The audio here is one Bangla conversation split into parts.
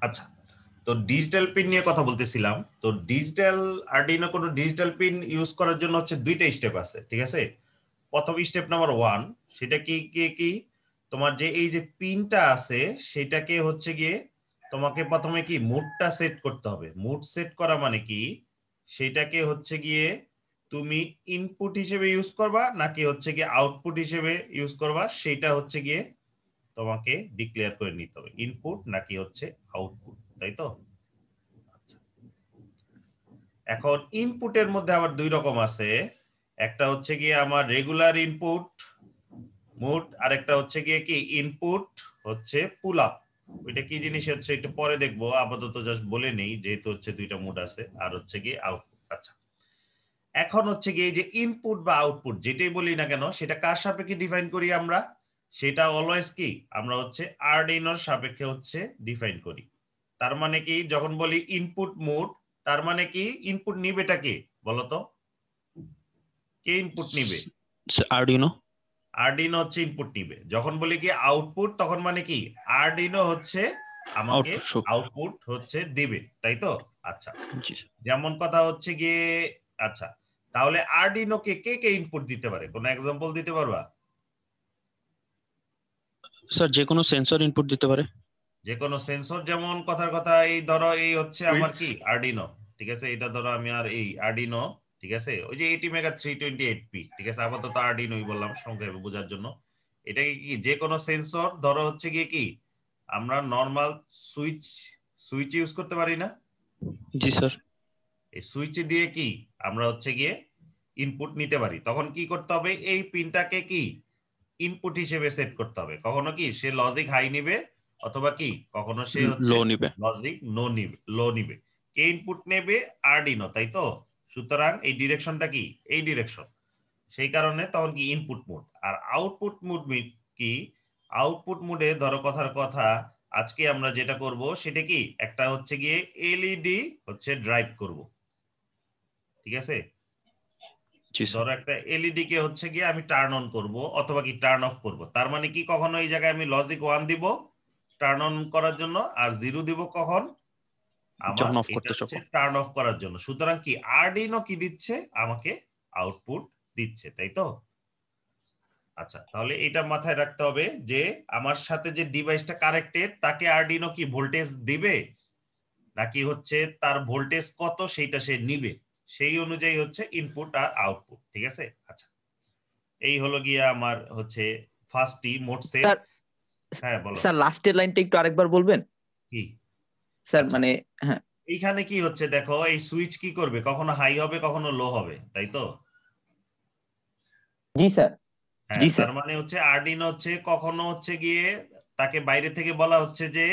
আচ্ছা, তো ডিজিটাল পিন নিয়ে কথা বলতেছিলাম। তো ডিজিটাল আরডিনো কোনো ডিজিটাল পিন ইউজ করার জন্য হচ্ছে দুইটা স্টেপ আছে, ঠিক আছে। প্রথম স্টেপ নাম্বার 1, সেটা কি কি কি তোমার যে এই যে পিনটা আছে সেটাকে হচ্ছে গিয়ে তোমাকে প্রথমে কি মুডটা সেট করতে হবে। মুড সেট করা মানে কি, সেটাকে হচ্ছে গিয়ে তুমি ইনপুট হিসেবে ইউজ করবা নাকি হচ্ছে গিয়ে আউটপুট হিসেবে ইউজ করবা, সেটা হচ্ছে গিয়ে তোমাকে ডিক্লেয়ার করে নিতে হবে, ইনপুট নাকি হচ্ছে আউটপুট, তাই তো। আচ্ছা, এখন ইনপুটের মধ্যে আবার দুই রকম আছে। একটা হচ্ছে গিয়ে আমার রেগুলার ইনপুট মুড, আর একটা হচ্ছে গিয়ে কি ইনপুট হচ্ছে পুল আপ। ওইটা কি জিনিস হচ্ছে একটু পরে দেখবো, আপাতত জাস্ট বলে নেই যেহেতু হচ্ছে দুইটা মুড আছে। আর হচ্ছে গিয়ে আউটপুট। আচ্ছা, এখন হচ্ছে গিয়ে যে ইনপুট বা আউটপুট যেটাই বলি না কেন সেটা কার সাপেক্ষে ডিফাইন করি আমরা, সেটা অলওয়েজ কি আমরা হচ্ছে আরডিনোর সাপেক্ষে হচ্ছে ডিফাইন করি। তার মানে কি যখন বলি ইনপুট মুড, তার মানে কি ইনপুট নিবেটা কে বলতো, কে ইনপুট নিবে? আরডিনো। আরডিনো হচ্ছে ইনপুট নিবে। যখন বলি কি আউটপুট, তখন মানে কি আরডিনো হচ্ছে আমাকে আউটপুট শো। আউটপুট হচ্ছে দিবে, তাই তো। আচ্ছা, জি যেমন কথা হচ্ছে গিয়ে, আচ্ছা তাহলে আরডিনো কে কে কে ইনপুট দিতে পারে, কোনো এক্সাম্পল দিতে পারবা? স্যার, যে কোনো সেন্সর ইনপুট দিতে পারে। যে কোনো সেন্সর, যেমন কথার কথা এই ধরো এই হচ্ছে আমার সুইচ। কি আরডিনো, ঠিক আছে। এটা ধরো আমি আর এই আরডিনো, ঠিক আছে, ওই যে ATmega 328P, ঠিক আছে, আপাতত আরডিনোই বললাম সংক্ষেপে বোঝার জন্য। এটাকে কি যে কোনো সেন্সর ধরো হচ্ছে গিয়ে কি আমরা নর্মাল সুইচ সুইচ ইউজ করতে পারি না? জি স্যার। এই সুইচ দিয়ে কি আমরা হচ্ছে গিয়ে ইনপুট নিতে পারি। তখন কি করতে হবে, এই পিনটাকে কি ইনপুট হিসেবে সেট করতে হবে। কখনো কি সে লজিক হাই নিবে, অথবা কি কখনো সে হচ্ছে লো নিবে। লজিক লো নিবে। কে ইনপুট নেবে? আরডিনো, তাই তো। সুতরাং এই ডিরেকশনটা কি এই ডিরেকশন, সেই কারণে তখন কি ইনপুট মোড। আর আউটপুট মোড কি, আউটপুট মোডে ধরো কথার কথা আজকে আমরা যেটা করব সেটা কি একটা হচ্ছে গিয়ে এলইডি হচ্ছে ড্রাইভ করব, ঠিক আছে। জি স্যার। ধরো একটা এলইডি কে হচ্ছে গিয়ে আমি টার্ন অন করব অথবা কি টার্ন অফ করব। তার মানে কি কখনো এই জায়গায় আমি লজিক 1 দিব টার্ন অন করার জন্য, আর 0 দিব কখন আমার যখন অফ এটা করতে হচ্ছে চাবো। টার্ন অফ করার জন্য। সুতরাং কি আরডিনো কি দিচ্ছে আমাকে, আউটপুট দিচ্ছে, তাই তো। আচ্ছা, তাহলে এটা মাথায় রাখতে হবে যে আমার সাথে যে ডিভাইসটা কানেক্টেড তাকে আরডিনো কি ভোল্টেজ দিবে নাকি হচ্ছে তার ভোল্টেজ কত সেইটা সে নিবে, সেই অনুযায়ী হচ্ছে ইনপুট আর আউটপুট, ঠিক আছে। আচ্ছা, এই হলো গিয়ে আমার হচ্ছে ফার্স্টই মোড সেট। স্যার, হ্যাঁ বলো। স্যার লাস্টের লাইনটা একটু আরেকবার বলবেন কি? স্যার, আচ্ছা, মানে হ্যাঁ। এইখানে কি হচ্ছে দেখো, এই সুইচ কি করবে, কখনো হাই হবে কখনো লো হবে, তাই তো। জি স্যার। হ্যাঁ, জি তার স্যার। মানে হচ্ছে আরডিনো হচ্ছে কখনো হচ্ছে গিয়ে তাকে বাইরে থেকে বলা হচ্ছে যে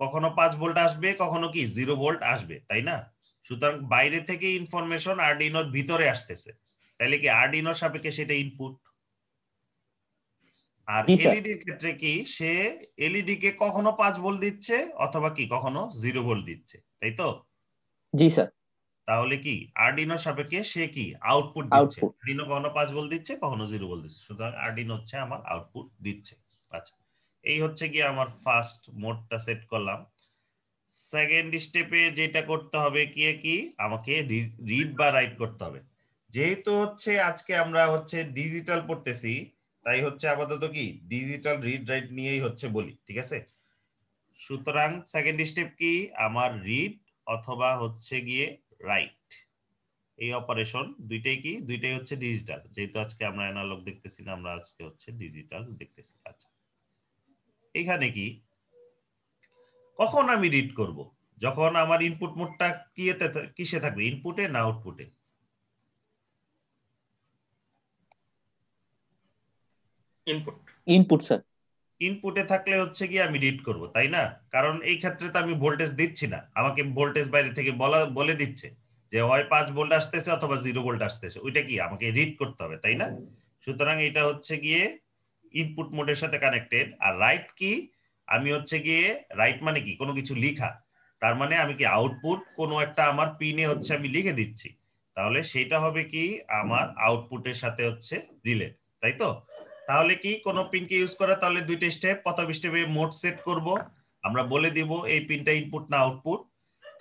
কখনো 5 ভোল্ট আসবে কখনো কি 0 ভোল্ট আসবে, তাই না। সুতরাং বাইরে থেকে ইনফরমেশন আরডিনোর ভিতরে আসতেছে, তাইলে কি আরডিনোর সাপেক্ষে সেটা ইনপুট। আর জি স্যার। এলইডির ক্ষেত্রে কি সে এলইডি কে কখনো 5 ভোল্ট দিচ্ছে অথবা কি কখনো 0 ভোল্ট দিচ্ছে, তাই তো। জি স্যার। তাহলে কি আরডিনোর সাপেক্ষে সে কি আউটপুট দিচ্ছে, আউটপুট। আরডিনো কখনো 5 ভোল্ট দিচ্ছে কখনো 0 ভোল্ট দিচ্ছে, সুতরাং আরডিনো হচ্ছে আমার আউটপুট দিচ্ছে। আচ্ছা, এই হচ্ছে গিয়ে আমার ফার্স্ট মোডটা সেট করলাম। সেকেন্ড স্টেপে যেটা করতে হবে কি কি আমাকে রিড বা রাইট করতে হবে। যেহেতু হচ্ছে আজকে আমরা হচ্ছে ডিজিটাল পড়তেছি, তাই হচ্ছে আপাতত কি ডিজিটাল রিড রাইট নিয়েই হচ্ছে বলি, ঠিক আছে। সুতরাং সেকেন্ড স্টেপ কি আমার রিড অথবা হচ্ছে গিয়ে রাইট, এই অপারেশন দুইটাই কি দুইটাই হচ্ছে ডিজিটাল। যেহেতু আজকে আমরা অ্যানালগ দেখতেছি না, আমরা আজকে হচ্ছে ডিজিটাল দেখতেছি। আচ্ছা, এখানে কি কখন আমি রিড করব, যখন আমার ইনপুট মোডটা কিসে থাকবে, ইনপুটে না আউটপুটে? ইনপুট। Input sir. ইনপুটে থাকলে হচ্ছে কি আমি রিড করব, তাই না। কারণ এই ক্ষেত্রে তো আমি ভোল্টেজ দিচ্ছি না, আমাকে ভোল্টেজ বাইরে থেকে বলে দিচ্ছে যে হয় 5 ভোল্ট আসতেছে অথবা 0 ভোল্ট আসতেছে, ওইটা কি আমাকে রিড করতে হবে, তাই না। সুতরাং এটা হচ্ছে গিয়ে ইনপুট মোডের সাথে কানেক্টেড। আর রাইট কি, আমি হচ্ছে গিয়ে রাইট মানে কি কোনো কিছু লিখা, তার মানে আমি কি আউটপুট কোনো একটা আমার পিনে হচ্ছে আমি লিখে দিচ্ছি, তাহলে সেটা হবে কি আমার আউটপুটের সাথে হচ্ছে রিলেট, তাই তো। তাহলে কি কোনো পিনকে ইউজ করা, তাহলে দুইটা স্টেপ। প্রথম স্টেপে মোড সেট করব, আমরা বলে দিব এই পিনটা ইনপুট না আউটপুট।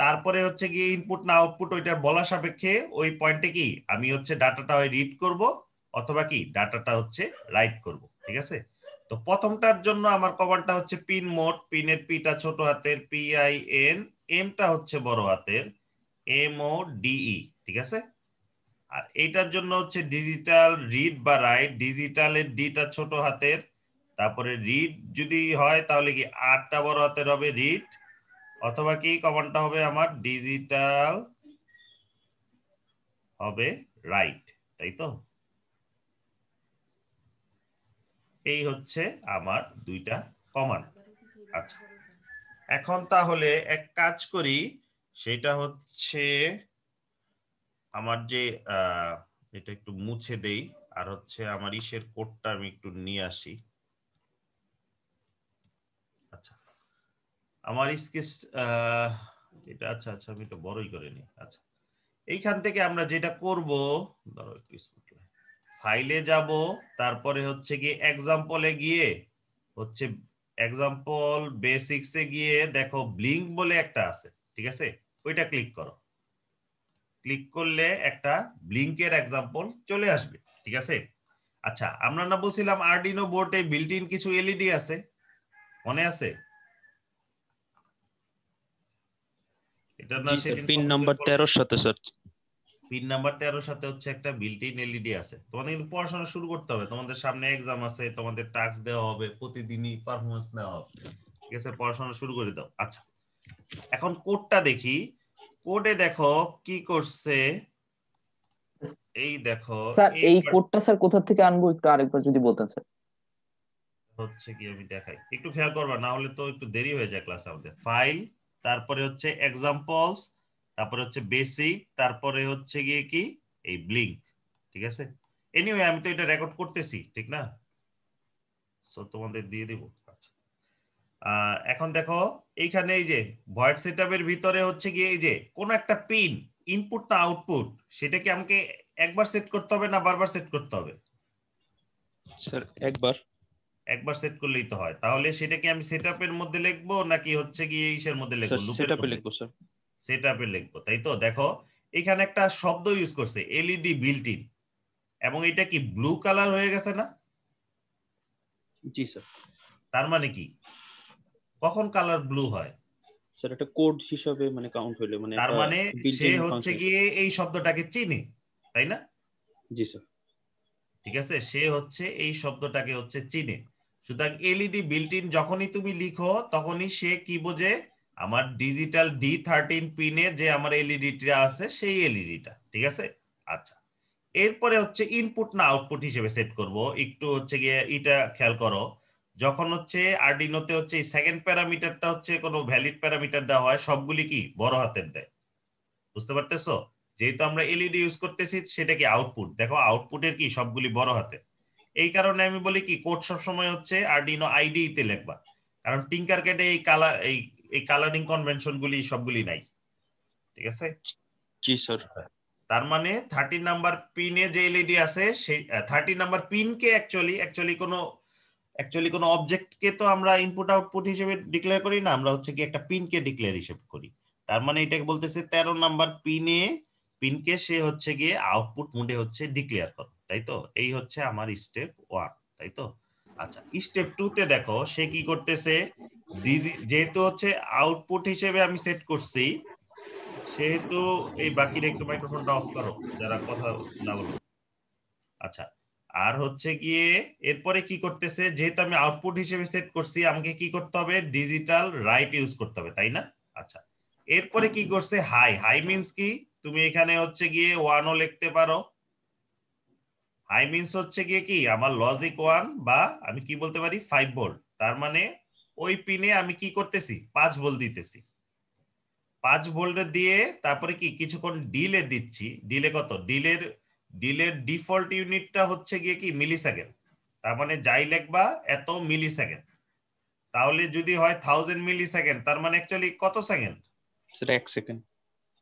তারপরে হচ্ছে গিয়ে ইনপুট না আউটপুট ওইটার বলা সাপেক্ষে ওই পয়েন্টে কি আমি হচ্ছে ডাটাটা হয় রিড করব অথবা কি ডাটাটা হচ্ছে রাইট করব, ঠিক আছে। তো প্রথমটার জন্য আমার কমান্ডটা হচ্ছে পিন মোড, পিনের পিটা ছোট হাতের PIN, এমটা হচ্ছে বড় হাতের MODE, ঠিক আছে। আর এইটার জন্য হচ্ছে ডিজিটাল রিড বা রাইট, ডিজিটালের ডিটা ছোট হাতের, তারপরে রিড যদি হয় তাহলে কি আরটা বড় হাতের হবে রিড, অথবা কি কমান্ডটা হবে আমার ডিজিটাল হবে রাইট, তাই তো। এই হচ্ছে আমার দুইটা কমান্ড। আচ্ছা, এখন তাহলে এক কাজ করি, সেটা হচ্ছে আমার যে এটা একটু মুছে দেই, আর হচ্ছে আমার ইসের কোডটা আমি একটু নিয়ে আসি। আচ্ছা, আমার স্কেচ এটা আচ্ছা আচ্ছা আমি এটা বড়ই করে নিই। আচ্ছা, এইখান থেকে আমরা যেটা করব, ধরো একটু ফাইলে যাব, তারপরে হচ্ছে গিয়ে এক্সাম্পলে গিয়ে হচ্ছে এক্সাম্পল বেসিক্সে গিয়ে দেখো ব্লিঙ্ক বলে একটা আছে, ঠিক আছে, ওইটা ক্লিক করো। ক্লিক করলে একটা ব্লিঙ্কের এক্সাম্পল চলে আসবে, ঠিক আছে। আচ্ছা, আমরা না বলছিলাম আরডিনো বোর্ডে বিল্ট ইন কিছু এলইডি আছে, মনে আছে? এটা না জি স্যার, সেদিন পিন নাম্বার 13 সাথে স্যার। পিন নাম্বার 13 সাথে হচ্ছে একটা বিল্ট ইন এলইডি আছে। তোমাদের কিন্তু পড়াশোনা শুরু করতে হবে, তোমাদের সামনে এক্সাম আছে, তোমাদের টাস্ক দেওয়া হবে, প্রতিদিনই পারফরমেন্স নেওয়া হবে, ঠিক আছে। পড়াশোনা শুরু করে দাও। আচ্ছা, এখন কোডটা দেখি। কোডে দেখো কি করছে, এই দেখো স্যার এই এই কোডটা স্যার কোথা থেকে আনবো একটু আরেকবার যদি বলতেন স্যার। হচ্ছে কি আমি দেখাই, একটু খেয়াল করবা, না হলে তো একটু দেরি হয়ে যায় ক্লাস আমাদের। ফাইল, তারপরে হচ্ছে এক্সাম্পলস, তারপরে হচ্ছে বেসিক, তারপরে হচ্ছে গিয়ে কি এই ব্লিঙ্ক, ঠিক আছে। এনিওয়ে আমি তো এটা রেকর্ড করতেছি, ঠিক না, সো তোমাদের দিয়ে দিব। আচ্ছা, এখন দেখো এইখানে এই যে ভয়েড সেটআপের ভিতরে হচ্ছে গিয়ে এই যে কোন একটা পিন ইনপুট না আউটপুট, সেটা কি আমাকে একবার সেট করতে হবে না বারবার সেট করতে হবে? স্যার একবার। একবার সেট করলেই তো হয়। তাহলে সেটা কি আমি সেটআপের মধ্যে লিখবো নাকি হচ্ছে গিয়ে ইসের মধ্যে লিখবো, স্যার লুপের সেটআপে মধ্যে? লিখবো স্যার। সেটআপে লিখবো, তাই তো। দেখো এখানে একটা শব্দ ইউজ করছে এলইডি বিল্ট ইন, এবং এটা কি ব্লু কালার হয়ে গেছে না? জি স্যার। তার মানে কি কখন কালার ব্লু হয়? স্যার এটা কোড হিসাবে মানে কাউন্ট হইলে মানে তার একটা মানে বিল্ট সে ইন হচ্ছে ফাংশন। গিয়ে এই শব্দটাকে চিনে, তাই না? জি স্যার। ঠিক আছে, সে হচ্ছে এই শব্দটাকে হচ্ছে চিনে। সুতরাং এলইডি বিল্ট ইন যখনই তুমি লিখো তখনই সে কি বোঝে, আমার ডিজিটাল D13 পিনে যে আমার এলইডিটা আছে সেই এলইডিটা, ঠিক আছে। আচ্ছা, এরপরে হচ্ছে ইনপুট না আউটপুট হিসেবে সেট করব। একটু হচ্ছে গিয়ে এটা খেয়াল করো, যখন হচ্ছে আরডিনোতে হচ্ছে এই সেকেন্ড প্যারামিটারটা হচ্ছে কোনো ভ্যালিড প্যারামিটার দেওয়া হয়, সবগুলি কি বড় হাতের দেয়, বুঝতে পারতেছো। যেহেতু আমরা এলইডি ইউজ করতেছি, সেটা কি আউটপুট, দেখো আউটপুটের কি সবগুলি বড় হাতে। এই কারণে আমি বলি কি কোড সব সময় হচ্ছে আরডিনো আইডি তে লিখবা, কারণ টিঙ্কার ক্যাডে এই কালার এই কালারিং কনভেনশন গুলি সবগুলি নাই, ঠিক আছে। জি স্যার। তার মানে 13 নাম্বার পিনে যে এলইডি আছে সেই 13 নাম্বার পিনকে অ্যাকচুয়ালি কোনো অবজেক্টকে তো আমরা ইনপুট আউটপুট হিসেবে ডিক্লেয়ার করি না, আমরা হচ্ছে কি একটা পিনকে ডিক্লেয়ার হিসেবে করি। তার মানে এটাকে বলতেছে 13 নাম্বার পিনকে সে হচ্ছে গিয়ে আউটপুট মোডে হচ্ছে ডিক্লেয়ার করো, তাই তো। এই হচ্ছে আমার স্টেপ 1, তাই তো। আচ্ছা, স্টেপ 2 তে দেখো সে কি করতেছে, যেহেতু হচ্ছে আউটপুট হিসেবে আমি সেট করছি, সেহেতু এই বাকিরা একটু মাইক্রোফোনটা অফ করো যারা কথা না বলো। আচ্ছা, আর হচ্ছে গিয়ে এরপরে কি করতেছে, যেহেতু আমি আউটপুট হিসেবে সেট করছি, আমাকে কি করতে হবে, ডিজিটাল রাইট ইউজ করতে হবে, তাই না। আচ্ছা, এরপরে কি করছে, হাই। হাই মিন্স কি, তুমি এখানে হচ্ছে গিয়ে 1ও লিখতে পারো। হাই মিন্স হচ্ছে গিয়ে কি আমার লজিক 1, বা আমি কি বলতে পারি 5 ভোল্ট। তার মানে ওই পিনে আমি কি করতেছি 5 ভোল্ট দিতেছি। 5 ভোল্টে দিয়ে তারপরে কি কিছুক্ষণ ডিলে দিচ্ছি। ডিলে কত, ডিলের ডিফল্ট ইউনিটটা হচ্ছে গিয়ে কি মিলি সেকেন্ড। তার মানে যাই লিখবা এত মিলি সেকেন্ড। তাহলে যদি হয় 1000 মিলি সেকেন্ড, তার মানে অ্যাকচুয়ালি কত সেকেন্ড? Sir 1 second.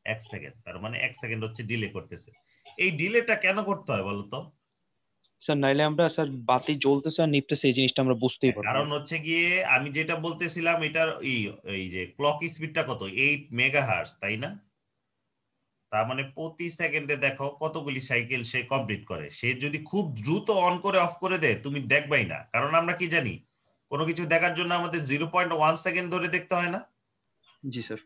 1 সেকেন্ড। তার মানে 1 সেকেন্ড হচ্ছে ডিলে করতেছে। এই ডিলেটা কেন করতে হয় বলতো? স্যার নাইলে আমরা স্যার বাতি জ্বলতেছে আর নিভতেছে এই জিনিসটা আমরা বুঝতেই পারবো কারণ না। হচ্ছে গিয়ে আমি যেটা বলতেছিলাম এটার এই যে ক্লক স্পিডটা কত 8 মেগাহার্টজ, তাই না? তার মানে প্রতি সেকেন্ডে দেখো কতগুলি সাইকেল সে কমপ্লিট করে। সে যদি খুব দ্রুত অন করে অফ করে দেয় তুমি দেখবাই না, কারণ আমরা কি জানি কোনো কিছু দেখার জন্য আমাদের 0.1 সেকেন্ড ধরে দেখতে হয় না। জি স্যার।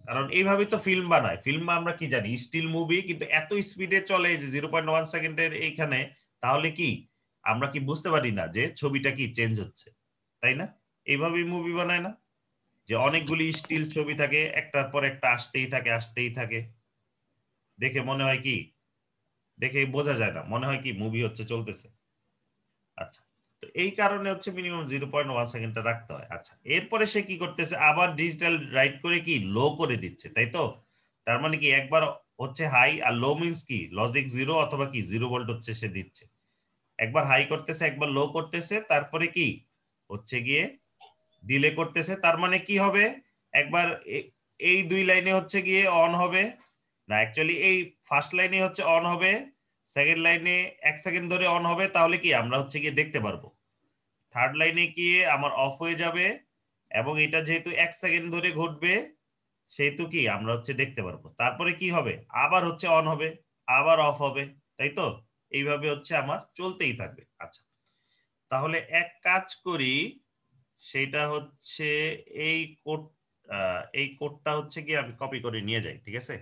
কারণ এইভাবে তো ফিল্ম বানায়, ফিল্ম আমরা কি জানি স্টিল মুভি, কিন্তু এত স্পিডে চলে যে 0.1 সেকেন্ডের এইখানে, তাহলে কি আমরা কি বুঝতে পারি না যে ছবিটা কি চেঞ্জ হচ্ছে, তাই না? এইভাবেই মুভি বানায় না, যে অনেকগুলি স্টিল ছবি থাকে একটার পর একটা আসতেই থাকে আসতেই থাকে, দেখে মনে হয় কি, দেখে বোঝা যায় না, মনে হয় কি মুভি হচ্ছে চলতেছে। আচ্ছা, তো এই কারণে হচ্ছে মিনিমাম 0.1 সেকেন্ডটা রাখতে হয়। আচ্ছা, এরপরে সে কি করতেছে, আবার ডিজিটাল রাইট করে কি লো করে দিচ্ছে, তাই তো? তার মানে কি একবার হচ্ছে হাই, আর লো মিন্স কি লজিক 0 অথবা কি 0 ভোল্ট হচ্ছে সে দিচ্ছে। একবার হাই করতেছে একবার লো করতেছে, তারপরে কি হচ্ছে গিয়ে ডিলে করতেছে। তার মানে কি হবে, একবার এই দুই লাইনে হচ্ছে গিয়ে অন হবে না, অ্যাকচুয়ালি এই ফার্স্ট লাইনে হচ্ছে অন হবে, সেকেন্ড লাইনে 1 সেকেন্ড ধরে অন হবে, তাহলে কি আমরা হচ্ছে গিয়ে দেখতে পারবো। থার্ড লাইনে গিয়ে আমার অফ হয়ে যাবে, এবং এটা যেহেতু 1 সেকেন্ড ধরে ঘটবে সেহেতু কি আমরা হচ্ছে দেখতে পারবো। তারপরে কি হবে, আবার হচ্ছে অন হবে, আবার অফ হবে, তাই তো? এইভাবে হচ্ছে আমার চলতেই থাকবে। আচ্ছা, তাহলে এক কাজ করি, সেটা হচ্ছে এই কোড, এই কোডটা হচ্ছে কি আমি কপি করে নিয়ে যাই, ঠিক আছে?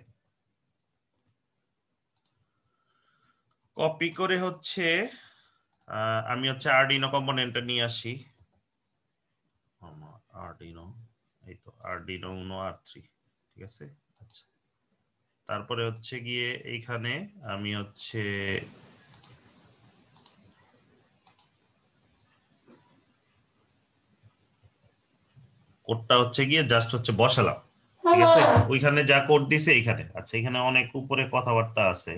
কপি করে হচ্ছে আমি হচ্ছে আরডিনো কম্পোনেন্টটা নিয়ে আসি। আরডিনো, এই তো আরডিনো উনো R3, ঠিক আছে। আচ্ছা, তারপরে হচ্ছে গিয়ে এইখানে আমি হচ্ছে কোডটা হচ্ছে গিয়ে জাস্ট হচ্ছে বসালাম, ঠিক আছে? ওইখানে যা কোড দিছে এইখানে। আচ্ছা, এখানে অনেক উপরে কথাবার্তা আছে,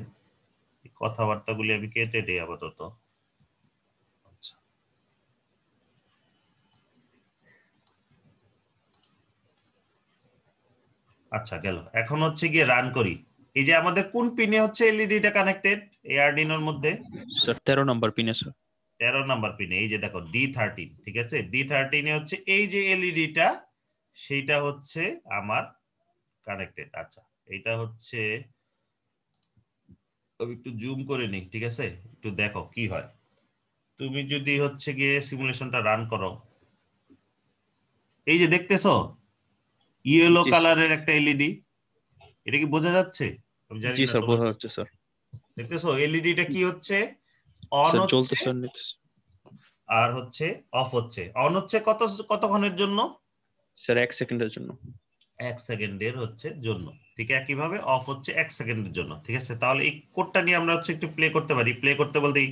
এই কথাবার্তাগুলি আমি কেটে দিই আপাতত। আচ্ছা, আচ্ছা গেল। এখন হচ্ছে গিয়ে রান করি। এই যে আমাদের কোন পিনে হচ্ছে এলইডিটা কানেক্টেড এই আরডিনোর মধ্যে? স্যার 13 নম্বর পিনে স্যার। 13 নাম্বার পিনে, এই যে দেখো D13, ঠিক আছে? D13 এ হচ্ছে এই যে এলইডিটা, সেইটা হচ্ছে আমার কানেক্টেড। আচ্ছা, এটা হচ্ছে আমি একটু জুম করে নিই, ঠিক আছে? একটু দেখো কি হয়। তুমি যদি হচ্ছে গিয়ে সিমুলেশনটা রান করো, এই যে দেখতেছো ইয়েলো জি কালারের একটা এলইডি, এটা কি বোঝা যাচ্ছে? আমি জানি জি না স্যার, তোমার, বোঝা যাচ্ছে স্যার। দেখতেছো এলইডিটা কি হচ্ছে, অন স্যার হচ্ছে জ্বলতেছে আর নিতেছে। আর হচ্ছে অফ হচ্ছে। অন হচ্ছে কতক্ষণের জন্য? স্যার 1 সেকেন্ডের জন্য। 1 সেকেন্ডের হচ্ছে জন্য, ঠিক একইভাবে অফ হচ্ছে 1 সেকেন্ডের জন্য, ঠিক আছে? তাহলে এই কোডটা নিয়ে আমরা হচ্ছে একটু প্লে করতে পারি। প্লে করতে বলতেই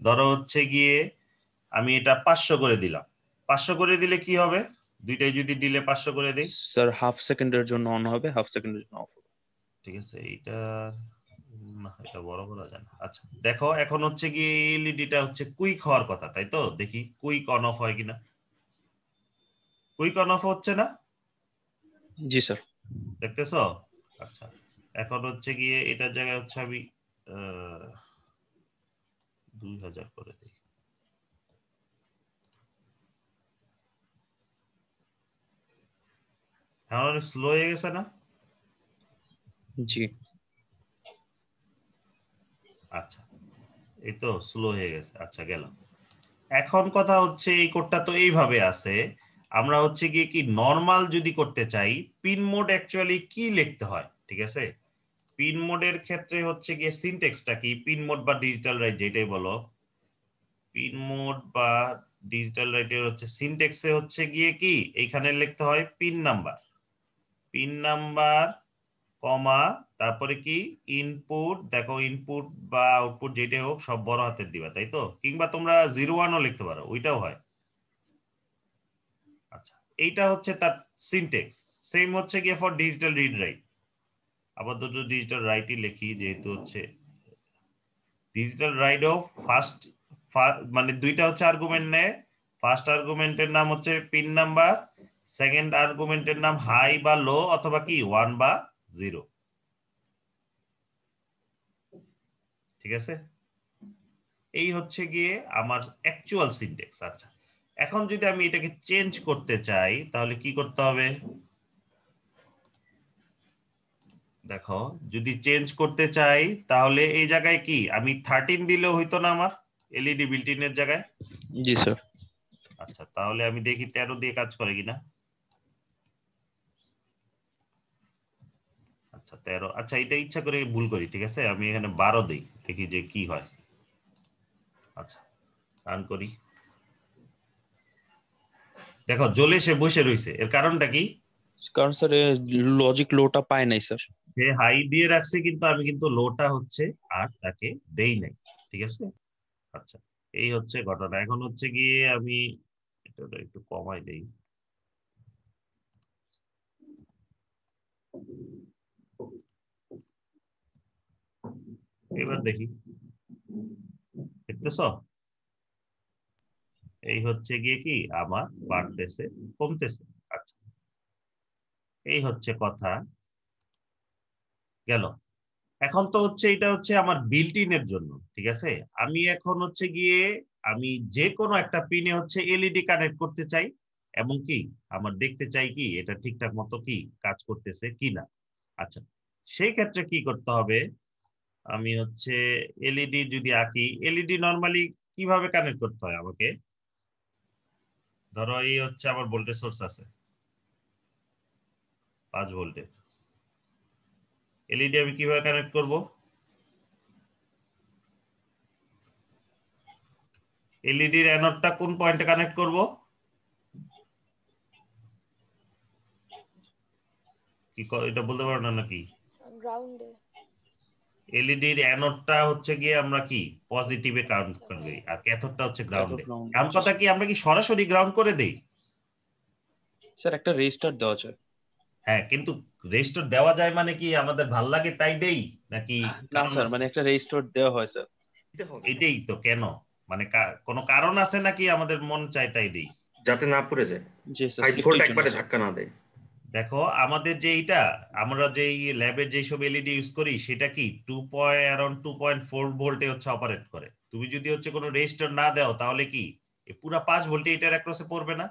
ধরো হচ্ছে গিয়ে আমি এটা 500 করে দিলাম। 500 করে দিলে কি হবে, দুইটাই যদি দিলে 500 করে দিই, স্যার হাফ সেকেন্ডের জন্য অন হবে, হাফ সেকেন্ডের জন্য অফ হবে। ঠিক আছে? এইটা না, এটা বড় করা যায় না। আচ্ছা দেখো, এখন হচ্ছে গিয়ে এলইডিটা হচ্ছে কুইক হওয়ার কথা, তাই তো? দেখি কুইক অন অফ হয় কিনা। কুইক অন অফ হচ্ছে না, জি স্যার। দেখতেছো? আচ্ছা, এখন হচ্ছে গিয়ে এটার জায়গায় হচ্ছে আমি 2000 করে দিই। এখন স্লো হয়ে গেছে না? জি আচ্ছা, এই তো স্লো হয়ে গেছে। আচ্ছা গেল। এখন কথা হচ্ছে এই কোডটা তো এইভাবে আছে, আমরা হচ্ছে গিয়ে কি নরমাল যদি করতে চাই, পিন মোড অ্যাকচুয়ালি কি লিখতে হয়, ঠিক আছে? পিন মোডের ক্ষেত্রে হচ্ছে গিয়ে সিনট্যাক্সটা কি, পিন মোড বা ডিজিটাল রাইট যেটাই বলো, পিন মোড বা ডিজিটাল রাইটের হচ্ছে সিনট্যাক্সে হচ্ছে গিয়ে কি এইখানে লিখতে হয় পিন নাম্বার, পিন নাম্বার কমা, তারপরে কি ইনপুট, দেখো ইনপুট বা আউটপুট যেটাই হোক সব বড় হাতের দিবা, তাই তো? কিংবা তোমরা 01ও লিখতে পারো, ওইটাও হয়। আচ্ছা, এইটা হচ্ছে তার সিনট্যাক্স। সেম হচ্ছে গিয়ে ফর ডিজিটাল রিড রাইট, আবার দুটো ডিজিটাল রাইটই লিখি, যেহেতু হচ্ছে ডিজিটাল রাইট অফ ফার্স্ট, মানে দুইটা হচ্ছে আর্গুমেন্ট নেয়। ফার্স্ট আর্গুমেন্টের নাম হচ্ছে পিন নাম্বার, সেকেন্ড আর্গুমেন্টের নাম হাই বা লো অথবা কি 1 বা 0, ঠিক আছে? এই হচ্ছে গিয়ে আমার অ্যাকচুয়াল সিনট্যাক্স। আচ্ছা, এখন যদি আমি এটাকে চেঞ্জ করতে চাই তাহলে কি করতে হবে? দেখো, যদি চেঞ্জ করতে চাই তাহলে এই জায়গায় কি আমি 13 দিলেও হইতো না আমার এলইডি বিল্ট ইনের জায়গায়? জি স্যার। আচ্ছা, তাহলে আমি দেখি 13 দিয়ে কাজ করে কিনা। আচ্ছা 13, আচ্ছা এটা ইচ্ছা করে ভুল করি, ঠিক আছে, আমি এখানে 12 দিই, দেখি যে কি হয়। আচ্ছা, রান করি। দেখো জ্বলে সে বসে রইছে, এর কারণটা কি? কারণ স্যার লজিক লোটা পায় নাই স্যার। সে হাই দিয়ে রাখছে কিন্তু আমি কিন্তু লোটা হচ্ছে আর তাকে দেই নাই, ঠিক আছে। আচ্ছা, এই হচ্ছে ঘটনা। এখন হচ্ছে গিয়ে আমি এটা একটু কমাই দেই। এবার দেখি, দেখতেছ এই হচ্ছে গিয়ে কি আমার বাড়তেছে কমতেছে। আচ্ছা, এই হচ্ছে কথা গেল। এখন তো হচ্ছে এটা হচ্ছে আমার বিল্ট ইনের জন্য, ঠিক আছে। আমি এখন হচ্ছে গিয়ে আমি যে কোনো একটা পিনে হচ্ছে এলইডি কানেক্ট করতে চাই এবং কি আমার দেখতে চাই কি এটা ঠিকঠাক মতো কি কাজ করতেছে কিনা। আচ্ছা, সেই ক্ষেত্রে কি করতে হবে? আমি হচ্ছে এলইডি যদি আঁকি, এলইডি নরমালি কিভাবে কানেক্ট করতে হয় আমাকে? ধরো এই হচ্ছে আমার ভোল্টেজ সোর্স আছে 5 ভোল্টের। এলইডি আমি কিভাবে কানেক্ট করব? এলইডির অ্যানোডটা কোন পয়েন্টে কানেক্ট করব? কি এটা বলতে পারো না নাকি? গ্রাউন্ডে। এলইডির অ্যানোডটা হচ্ছে গিয়ে আমরা কি পজিটিভে কাউন্ট করি আর ক্যাথোডটা হচ্ছে গ্রাউন্ডে। গ্রাউন্ড। এমন কথা কি আমরা কি সরাসরি গ্রাউন্ড করে দেই? স্যার একটা রেজিস্টার দেওয়া যায়। হ্যাঁ, কিন্তু রেজিস্টার দেওয়া যায় মানে কি আমাদের ভাল লাগে তাই দেই নাকি না কারণ স্যার, আছে? মানে একটা রেজিস্টার দেওয়া হয় স্যার। এটাই তো কেন, মানে কোনো কারণ আছে নাকি আমাদের মন চায় তাই দেই? যাতে না পড়ে যায়, জি স্যার, 5 ভোল্ট সেফটির জন্য একবারে স্যার। ধাক্কা না দেয়। দেখো আমাদের যে এইটা আমরা যে ল্যাবের যে সব এলইডি ইউজ করি সেটা কি 2.4 ভোল্টে হচ্ছে অপারেট করে। তুমি যদি হচ্ছে কোনো রেজিস্টার না দাও তাহলে কি এই পুরা 5 ভোল্টে এটার অ্যাক্রসে পড়বে না?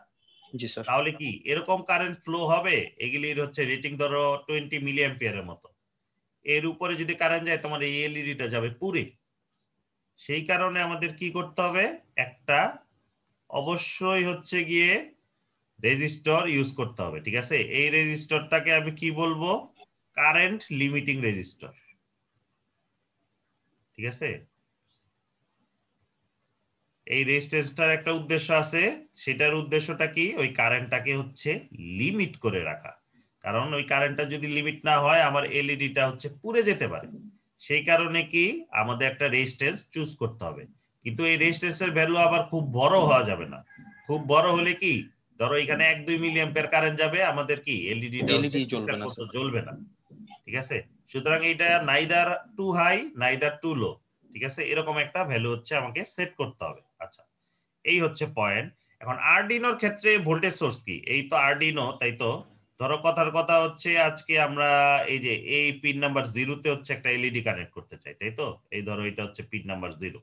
জি স্যার। তাহলে কি এরকম কারেন্ট ফ্লো হবে? এগুলির হচ্ছে রেটিং ধরো 20 মিলি অ্যাম্পিয়ারের মতো। এর উপরে যদি কারেন্ট যায় তোমার এই এলইডিটা যাবে পুরে। সেই কারণে আমাদের কি করতে হবে? একটা অবশ্যই হচ্ছে গিয়ে রেজিস্টর ইউজ করতে হবে, ঠিক আছে। এই রেজিস্টরটাকে আমি কি বলবো? কারেন্ট লিমিটিং রেজিস্টর, ঠিক আছে। এই রেজিস্ট্যান্সটার একটা উদ্দেশ্য আছে, সেটার উদ্দেশ্যটা কি ওই কারেন্টটাকে হচ্ছে লিমিট করে রাখা। কারণ ওই কারেন্টটা যদি লিমিট না হয় আমার এলইডিটা হচ্ছে পুড়ে যেতে পারে। সেই কারণে কি আমাদের একটা রেজিস্ট্যান্স চুজ করতে হবে। কিন্তু এই রেজিস্ট্যান্সের ভ্যালু আবার খুব বড় হওয়া যাবে না। খুব বড় হলে কি ধরো এখানে 1-2 মিলি অ্যাম্পিয়ার কারেন্ট যাবে, আমাদের কি এলইডিটা হচ্ছে এলইডি জ্বলবে ঠিকঠাক না মতো স্যার। জ্বলবে না, ঠিক আছে। সুতরাং এটা neither too high neither too low, ঠিক আছে, এরকম একটা ভ্যালু হচ্ছে আমাকে সেট করতে হবে। আচ্ছা, এই হচ্ছে পয়েন্ট। এখন আরডিনোর ক্ষেত্রে ভোল্টেজ সোর্স কি? এই তো আরডিনো, তাই তো। ধরো কথার কথা হচ্ছে আজকে আমরা এই যে এই পিন নাম্বার 0-তে হচ্ছে একটা এলইডি কানেক্ট করতে চাই, তাই তো। এই ধরো এটা হচ্ছে পিন নাম্বার 0,